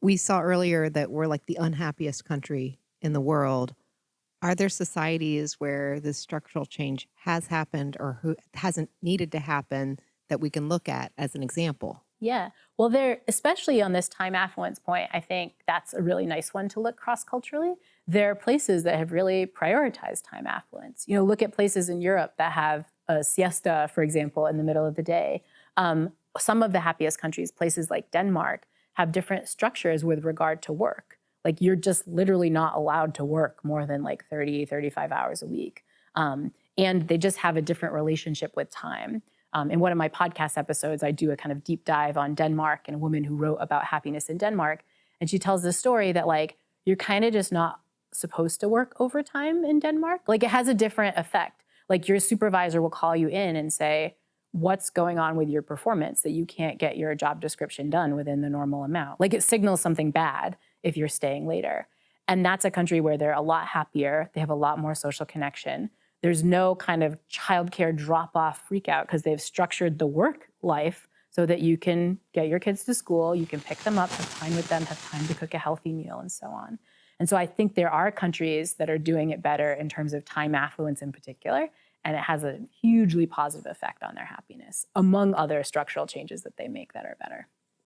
We saw earlier that we're like the unhappiest country in the world. Are there societies where this structural change has happened or who hasn't needed to happen that we can look at as an example? Yeah. Well, there, especially on this time affluence point, I think that's a really nice one to look cross-culturally. There are places that have really prioritized time affluence. Look at places in Europe that have a siesta, for example, in the middle of the day. Some of the happiest countries, places like Denmark, have different structures with regard to work. Like you're just literally not allowed to work more than like 30, 35 hours a week. And they just have a different relationship with time. In one of my podcast episodes, I do a kind of deep dive on Denmark and a woman who wrote about happiness in Denmark. And she tells this story that like, you're kind of just not supposed to work overtime in Denmark. Like it has a different effect. Like your supervisor will call you in and say, what's going on with your performance that you can't get your job description done within the normal amount? Like it signals something bad if you're staying later. And that's a country where they're a lot happier. They have a lot more social connection. There's no kind of childcare drop-off freak out because they've structured the work life so that you can get your kids to school, you can pick them up, have time with them, have time to cook a healthy meal, and so on. And so I think there are countries that are doing it better in terms of time affluence in particular, and it has a hugely positive effect on their happiness, among other structural changes that they make that are better.